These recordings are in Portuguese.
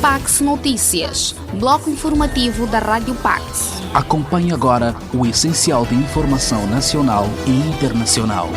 Pax Notícias, bloco informativo da Rádio Pax. Acompanhe agora o essencial de informação nacional e internacional.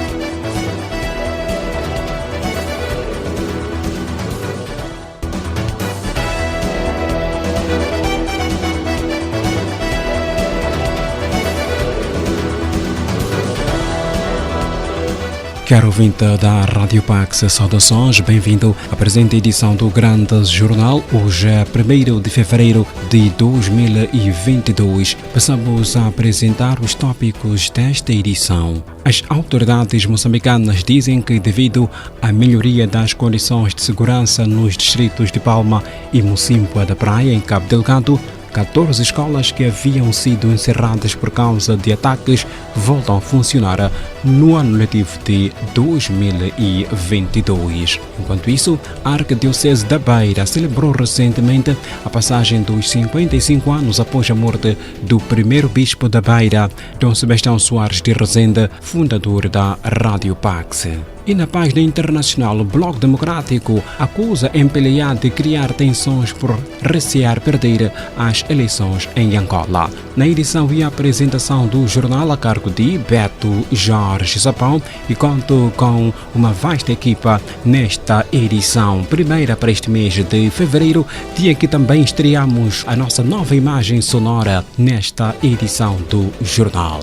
Caro ouvinte da Rádio Pax, saudações, bem-vindo à presente edição do Grande Jornal. Hoje é 1º de fevereiro de 2022. Passamos a apresentar os tópicos desta edição. As autoridades moçambicanas dizem que, devido à melhoria das condições de segurança nos distritos de Palma e Mocímboa da Praia, em Cabo Delgado, 14 escolas que haviam sido encerradas por causa de ataques voltam a funcionar no ano letivo de 2022. Enquanto isso, a Arquidiocese da Beira celebrou recentemente a passagem dos 55 anos após a morte do primeiro bispo da Beira, Dom Sebastião Soares de Rezende, fundador da Rádio Pax. E na página internacional, o Bloco Democrático acusa MPLA de criar tensões por recear perder as eleições em Angola. Na edição e apresentação do jornal a cargo de Beto Jorge Sapão, e conto com uma vasta equipa nesta edição, primeira para este mês de fevereiro, dia que também estreamos a nossa nova imagem sonora nesta edição do jornal.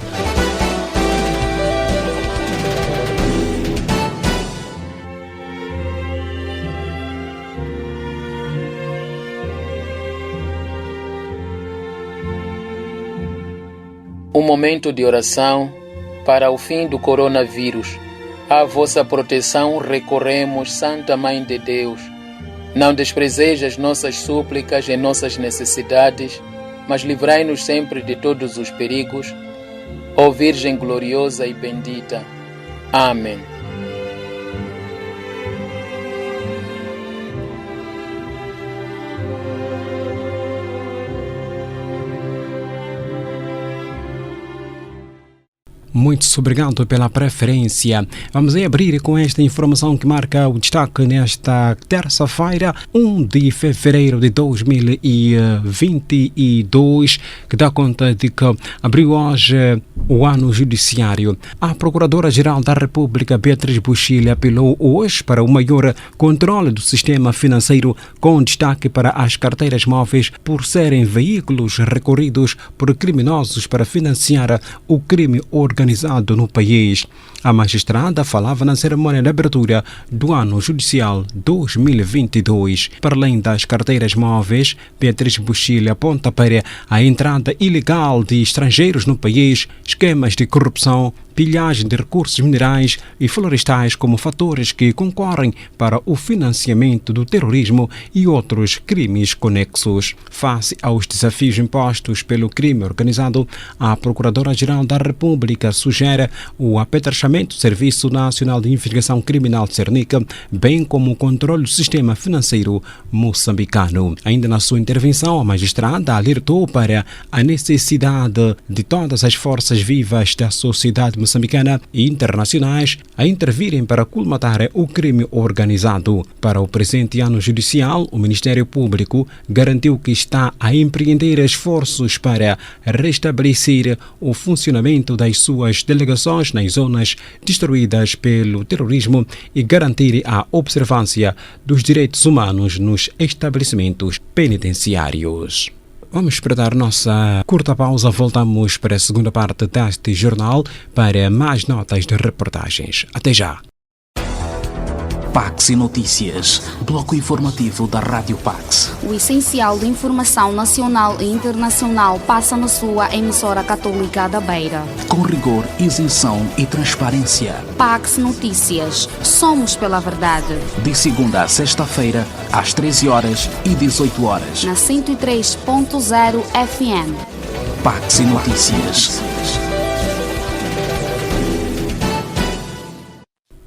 Um momento de oração para o fim do coronavírus. À vossa proteção recorremos, Santa Mãe de Deus. Não desprezeis as nossas súplicas e nossas necessidades, mas livrai-nos sempre de todos os perigos. Ó Virgem gloriosa e bendita. Amém. Muito obrigado pela preferência. Vamos abrir com esta informação que marca o destaque nesta terça-feira, 1 de fevereiro de 2022, que dá conta de que abriu hoje o ano judiciário. A Procuradora-Geral da República, Beatriz Buchilha, apelou hoje para o maior controle do sistema financeiro, com destaque para as carteiras móveis, por serem veículos recorridos por criminosos para financiar o crime organizado no país. A magistrada falava na cerimônia de abertura do ano judicial 2022. Para além das carteiras móveis, Beatriz Buchilha aponta para a entrada ilegal de estrangeiros no país, esquemas de corrupção, pilhagem de recursos minerais e florestais como fatores que concorrem para o financiamento do terrorismo e outros crimes conexos. Face aos desafios impostos pelo crime organizado, a Procuradora-Geral da República sugere o apetrechamento do Serviço Nacional de Investigação Criminal Cernica, bem como o controle do sistema financeiro moçambicano. Ainda na sua intervenção, a magistrada alertou para a necessidade de todas as forças vivas da sociedade moçambicana e internacionais a intervirem para colmatar o crime organizado. Para o presente ano judicial, o Ministério Público garantiu que está a empreender esforços para restabelecer o funcionamento das suas delegações nas zonas destruídas pelo terrorismo e garantir a observância dos direitos humanos nos estabelecimentos penitenciários. Vamos esperar nossa curta pausa. Voltamos para a segunda parte deste jornal para mais notas de reportagens. Até já! Pax e Notícias, bloco informativo da Rádio Pax. O essencial de informação nacional e internacional passa na sua emissora católica da Beira. Com rigor, isenção e transparência. Pax Notícias. Somos pela verdade. De segunda a sexta-feira, às 13 horas e 18 horas. Na 103.0 FM. Pax e Notícias.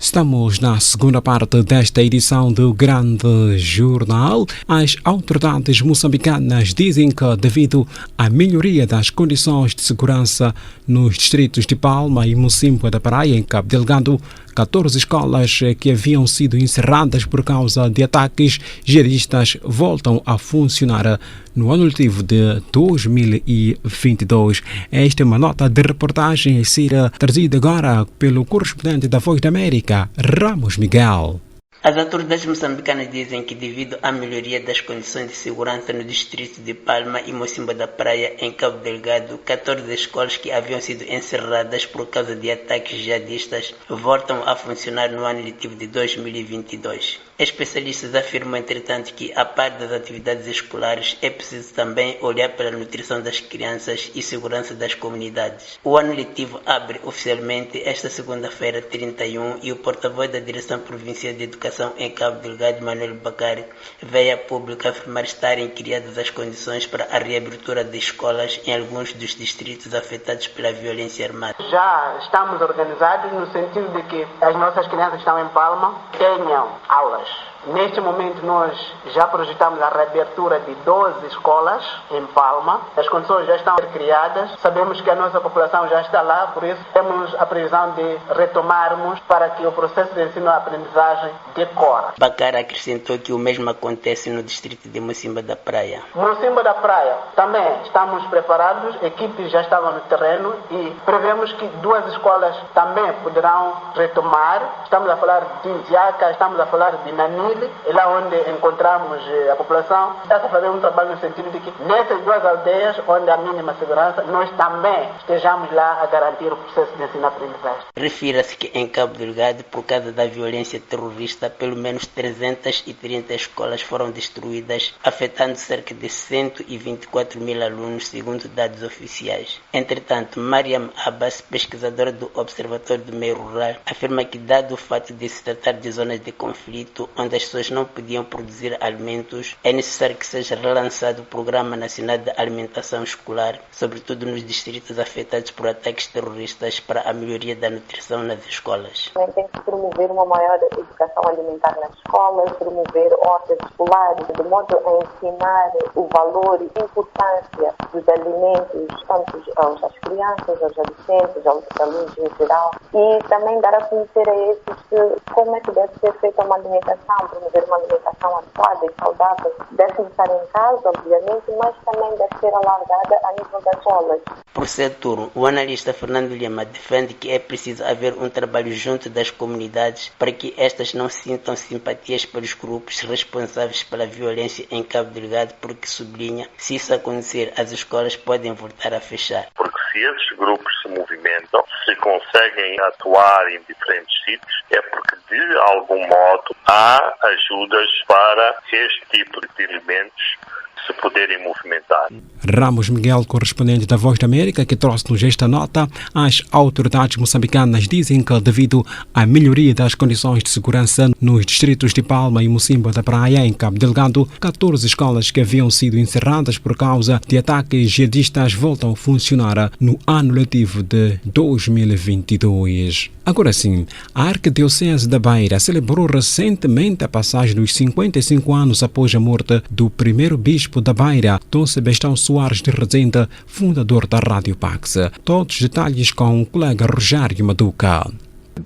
Estamos na segunda parte desta edição do Grande Jornal. As autoridades moçambicanas dizem que, devido à melhoria das condições de segurança nos distritos de Palma e Mocímboa da Praia, em Cabo Delgado, 14 escolas que haviam sido encerradas por causa de ataques jihadistas voltam a funcionar no ano letivo de 2022. Esta é uma nota de reportagem a ser trazida agora pelo correspondente da Voz da América, Ramos Miguel. As autoridades moçambicanas dizem que, devido à melhoria das condições de segurança no distrito de Palma e Mocimboa da Praia, em Cabo Delgado, 14 escolas que haviam sido encerradas por causa de ataques jihadistas voltam a funcionar no ano letivo de 2022. Especialistas afirmam, entretanto, que, a par das atividades escolares, é preciso também olhar pela nutrição das crianças e segurança das comunidades. O ano letivo abre oficialmente esta segunda-feira, 31, e o porta-voz da Direção Provincial de Educação em Cabo Delgado, Manuel Bacari, veio a público afirmar estarem criadas as condições para a reabertura de escolas em alguns dos distritos afetados pela violência armada. Já estamos organizados no sentido de que as nossas crianças que estão em Palma tenham aulas. Neste momento nós já projetamos a reabertura de 12 escolas em Palma. As condições já estão criadas. Sabemos que a nossa população já está lá, por isso temos a previsão de retomarmos para que o processo de ensino-aprendizagem decorra. Bacara acrescentou que o mesmo acontece no distrito de Mocimboa da Praia. Mocimboa da Praia também estamos preparados, equipes já estavam no terreno e prevemos que 2 escolas também poderão retomar. Estamos a falar de Indiaca, estamos a falar de Nani, é lá onde encontramos a população. Está-se a fazer um trabalho no sentido de que nessas 2 aldeias, onde há mínima segurança, nós também estejamos lá a garantir o processo de ensino-aprendizagem. Refira-se que em Cabo Delgado, por causa da violência terrorista, pelo menos 330 escolas foram destruídas, afetando cerca de 124 mil alunos, segundo dados oficiais. Entretanto, Mariam Abbas, pesquisadora do Observatório do Meio Rural, afirma que, dado o fato de se tratar de zonas de conflito, onde as pessoas não podiam produzir alimentos, é necessário que seja relançado o Programa Nacional de Alimentação Escolar, sobretudo nos distritos afetados por ataques terroristas, para a melhoria da nutrição nas escolas. Tem que promover uma maior educação alimentar nas escolas, promover hortas escolares, de modo a ensinar o valor e a importância dos alimentos, tanto às crianças, aos adolescentes, aos alunos em geral, e também dar a conhecer a esses como é que deve ser feita uma alimentação, promover uma alimentação adequada e saudável. Deve começar em casa, obviamente, mas também deve ser alargada a nível das escolas. Por setor, o analista Fernando Lima defende que é preciso haver um trabalho junto das comunidades para que estas não sintam simpatias pelos grupos responsáveis pela violência em Cabo Delgado, porque sublinha, se isso acontecer, as escolas podem voltar a fechar. Porque se esses grupos se movimentam, se conseguem atuar em diferentes sítios, é porque de algum modo há ajudas para este tipo de elementos se poderem movimentar. Ramos Miguel, correspondente da Voz da América, que trouxe-nos esta nota. As autoridades moçambicanas dizem que, devido à melhoria das condições de segurança nos distritos de Palma e Mocimboa da Praia, em Cabo Delgado, 14 escolas que haviam sido encerradas por causa de ataques jihadistas voltam a funcionar no ano letivo de 2022. Agora sim, a Arquidiocese da Beira celebrou recentemente a passagem dos 55 anos após a morte do primeiro bispo da Beira, Dom Sebastião Soares de Rezende, fundador da Rádio Pax. Todos os detalhes com o colega Rogério Maduca.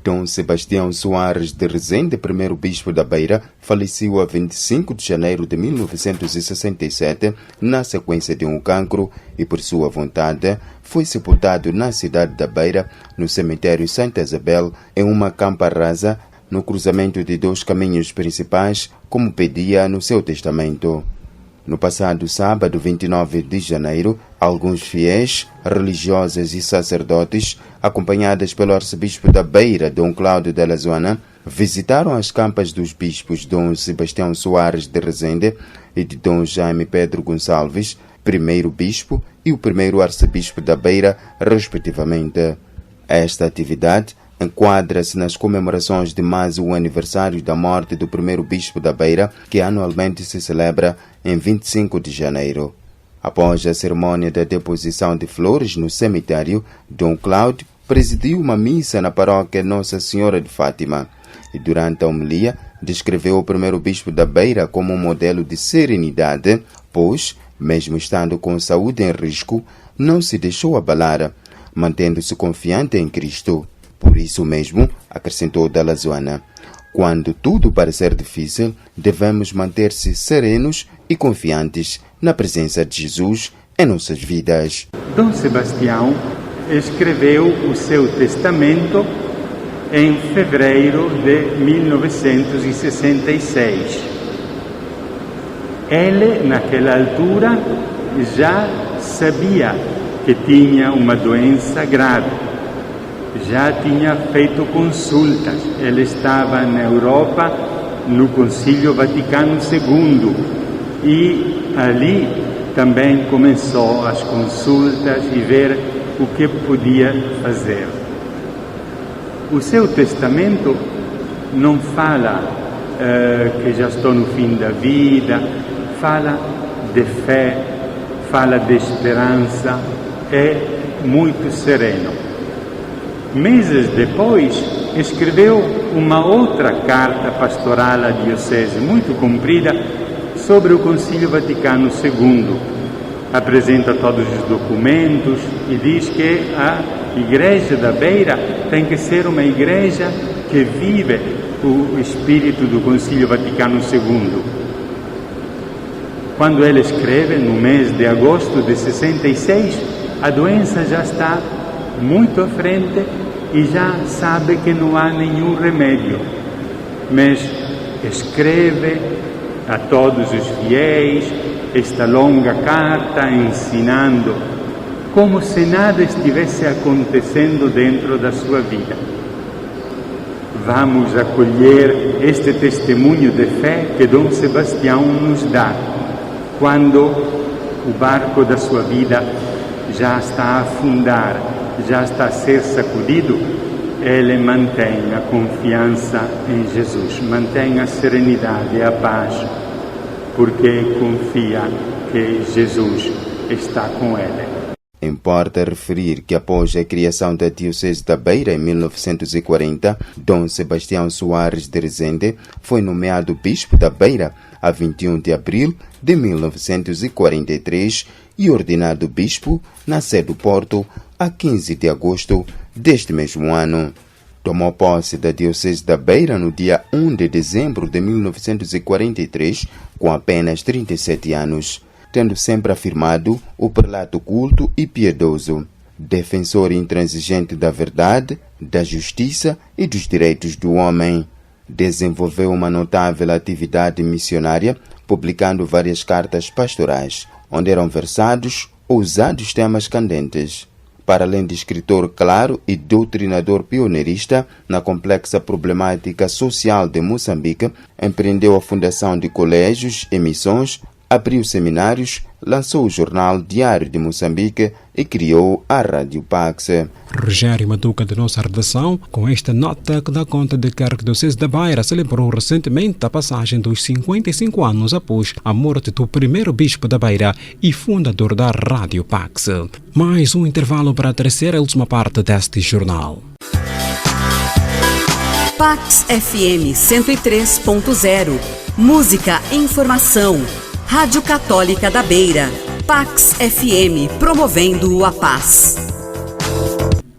Dom Sebastião Soares de Rezende, primeiro bispo da Beira, faleceu a 25 de janeiro de 1967 na sequência de um cancro e, por sua vontade, foi sepultado na cidade da Beira, no cemitério Santa Isabel, em uma campa rasa, no cruzamento de 2 caminhos principais, como pedia no seu testamento. No passado sábado, 29 de janeiro, alguns fiéis, religiosos e sacerdotes, acompanhados pelo arcebispo da Beira, Dom Cláudio de la Zona, visitaram as campas dos bispos Dom Sebastião Soares de Rezende e de Dom Jaime Pedro Gonçalves, primeiro bispo e o primeiro arcebispo da Beira, respectivamente. Esta atividade enquadra-se nas comemorações de mais um aniversário da morte do primeiro bispo da Beira, que anualmente se celebra em 25 de janeiro. Após a cerimônia da deposição de flores no cemitério, Dom Cláudio presidiu uma missa na paróquia Nossa Senhora de Fátima e, durante a homilia, descreveu o primeiro bispo da Beira como um modelo de serenidade, pois, mesmo estando com saúde em risco, não se deixou abalar, mantendo-se confiante em Cristo. Por isso mesmo, acrescentou Dalazoana, quando tudo parecer difícil, devemos manter-se serenos e confiantes na presença de Jesus em nossas vidas. Dom Sebastião escreveu o seu testamento em fevereiro de 1966. Ele, naquela altura, já sabia que tinha uma doença grave. Já tinha feito consultas. Ele estava na Europa, no Concílio Vaticano II, e ali também começou as consultas e ver o que podia fazer. O seu testamento não fala que já estou no fim da vida, fala de fé, fala de esperança, é muito sereno. Meses depois, escreveu uma outra carta pastoral à Diocese, muito comprida, sobre o Concílio Vaticano II. Apresenta todos os documentos e diz que a Igreja da Beira tem que ser uma igreja que vive o espírito do Concílio Vaticano II. Quando ele escreve, no mês de agosto de 66, a doença já está muito à frente e já sabe que não há nenhum remédio. Mas escreve a todos os fiéis esta longa carta ensinando como se nada estivesse acontecendo dentro da sua vida. Vamos acolher este testemunho de fé que Dom Sebastião nos dá, quando o barco da sua vida já está a afundar, já está a ser sacudido. Ele mantém a confiança em Jesus, mantém a serenidade e a paz, porque confia que Jesus está com ele. Importa referir que após a criação da Diocese da Beira em 1940, Dom Sebastião Soares de Rezende foi nomeado Bispo da Beira a 21 de abril de 1943 e ordenado Bispo na sede do Porto a 15 de agosto deste mesmo ano. Tomou posse da Diocese da Beira no dia 1 de dezembro de 1943, com apenas 37 anos, tendo sempre afirmado o prelato culto e piedoso, defensor intransigente da verdade, da justiça e dos direitos do homem. Desenvolveu uma notável atividade missionária, publicando várias cartas pastorais, onde eram versados ousados temas candentes. Para além de escritor claro e doutrinador pioneirista na complexa problemática social de Moçambique, empreendeu a fundação de colégios e missões, abriu seminários, lançou o jornal Diário de Moçambique e criou a Rádio Pax. Rogério Maduca, da nossa redação, com esta nota que dá conta de que a Arquidiocese da Beira celebrou recentemente a passagem dos 55 anos após a morte do primeiro bispo da Beira e fundador da Rádio Pax. Mais um intervalo para a terceira e última parte deste jornal. Pax FM 103.0. Música e informação. Rádio Católica da Beira. Pax FM, promovendo a paz.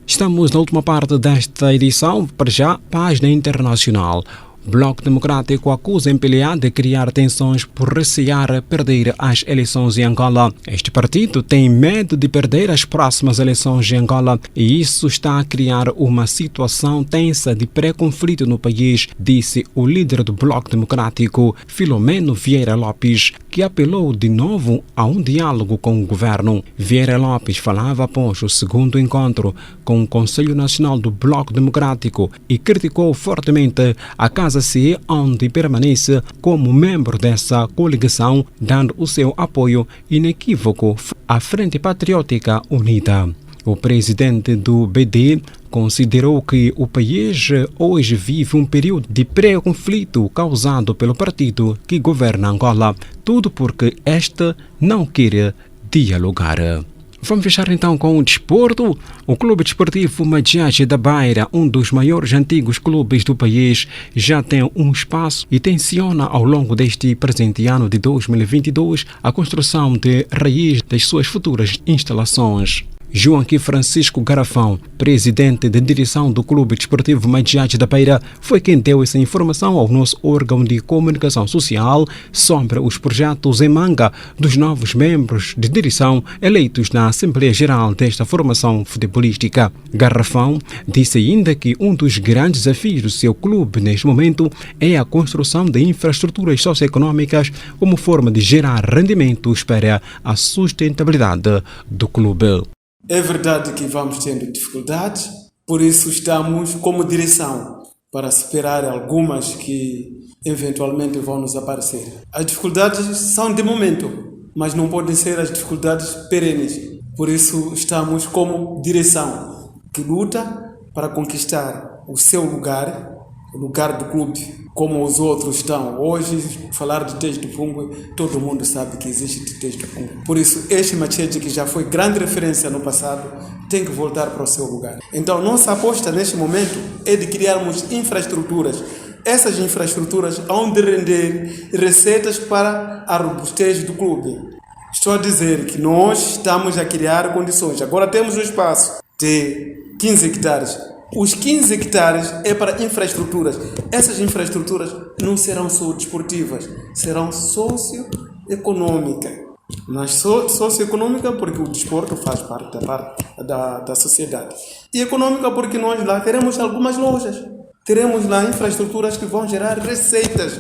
Estamos na última parte desta edição, para já, página internacional. Bloco Democrático acusa MPLA de criar tensões por recear perder as eleições em Angola. Este partido tem medo de perder as próximas eleições em Angola e isso está a criar uma situação tensa de pré-conflito no país, disse o líder do Bloco Democrático, Filomeno Vieira Lopes, que apelou de novo a um diálogo com o governo. Vieira Lopes falava após o segundo encontro com o Conselho Nacional do Bloco Democrático e criticou fortemente a Casa C, onde permanece como membro dessa coligação, dando o seu apoio inequívoco à Frente Patriótica Unida. O presidente do BD considerou que o país hoje vive um período de pré-conflito causado pelo partido que governa Angola, tudo porque este não quer dialogar. Vamos fechar então com o desporto. O Clube Desportivo Madjage da Beira, um dos maiores antigos clubes do país, já tem um espaço e tenciona ao longo deste presente ano de 2022 a construção de raiz das suas futuras instalações. Joaquim Francisco Garrafão, presidente da direção do Clube Desportivo Madiate da Beira, foi quem deu essa informação ao nosso órgão de comunicação social sobre os projetos em manga dos novos membros de direção eleitos na Assembleia Geral desta formação futebolística. Garrafão disse ainda que um dos grandes desafios do seu clube neste momento é a construção de infraestruturas socioeconômicas como forma de gerar rendimentos para a sustentabilidade do clube. É verdade que vamos tendo dificuldades, por isso estamos como direção para superar algumas que eventualmente vão nos aparecer. As dificuldades são de momento, mas não podem ser as dificuldades perenes. Por isso estamos como direção que luta para conquistar o seu lugar, o lugar do clube, como os outros estão. Hoje, falar de Tejo do Pungue, todo mundo sabe que existe Tejo do Pungue. Por isso, este Machete, que já foi grande referência no passado, tem que voltar para o seu lugar. Então, nossa aposta neste momento é de criarmos infraestruturas. Essas infraestruturas hão de render receitas para a robustez do clube. Estou a dizer que nós estamos a criar condições. Agora temos um espaço de 15 hectares. Os 15 hectares é para infraestruturas. Essas infraestruturas não serão só desportivas, serão socioeconômicas. Mas socioeconômica porque o desporto faz parte da sociedade. E econômica porque nós lá teremos algumas lojas. Teremos lá infraestruturas que vão gerar receitas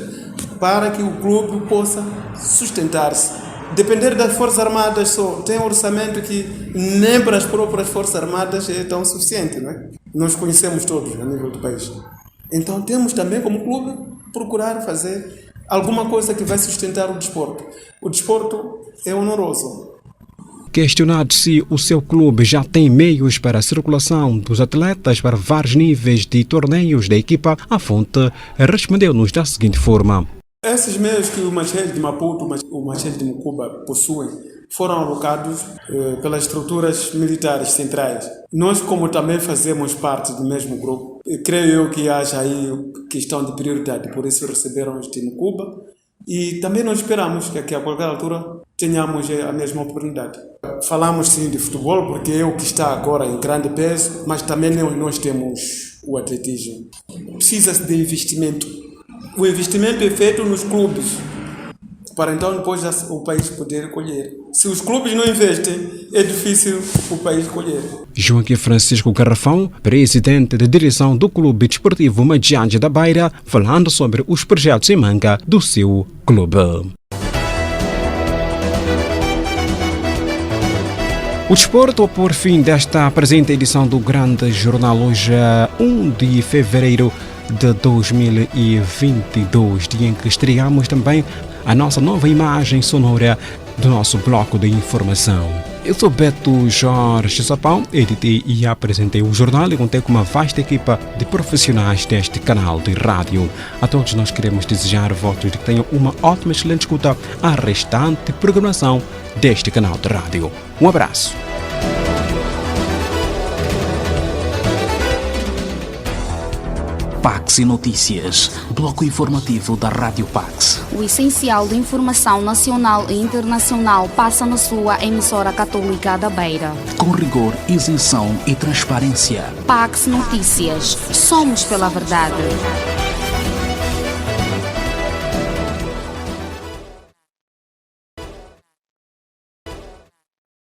para que o clube possa sustentar-se. Depender das Forças Armadas só tem um orçamento que nem para as próprias Forças Armadas é tão suficiente, não é? Nós conhecemos todos a nível do país. Então temos também como clube procurar fazer alguma coisa que vai sustentar o desporto. O desporto é honoroso. Questionado se o seu clube já tem meios para a circulação dos atletas para vários níveis de torneios da equipa, a fonte respondeu-nos da seguinte forma. Esses meios que o Machete de Maputo, o Machete de Mucuba possuem, foram alocados pelas estruturas militares centrais. Nós, como também fazemos parte do mesmo grupo, creio eu que haja aí questão de prioridade, por isso receberam os de Mucuba e também nós esperamos que a qualquer altura tenhamos a mesma oportunidade. Falamos sim de futebol porque é o que está agora em grande peso, mas também nós temos o atletismo. Precisa-se de investimento. O investimento é feito nos clubes, para então depois o país poder colher. Se os clubes não investem, é difícil o país colher. Joaquim Francisco Garrafão, presidente da direção do Clube Desportivo Madiate da Beira, falando sobre os projetos em manga do seu clube. O desporto, por fim desta presente edição do Grande Jornal, hoje 1 de fevereiro de 2022, dia em que estreamos também a nossa nova imagem sonora do nosso bloco de informação. Eu sou Beto Jorge Sapão, editei e apresentei o jornal e contei com uma vasta equipa de profissionais deste canal de rádio. A todos nós queremos desejar votos de que tenham uma ótima, excelente escuta à restante programação deste canal de rádio. Um abraço. Pax e Notícias, bloco informativo da Rádio Pax. O essencial de informação nacional e internacional passa na sua emissora católica da Beira. Com rigor, isenção e transparência. Pax Notícias. Somos pela verdade.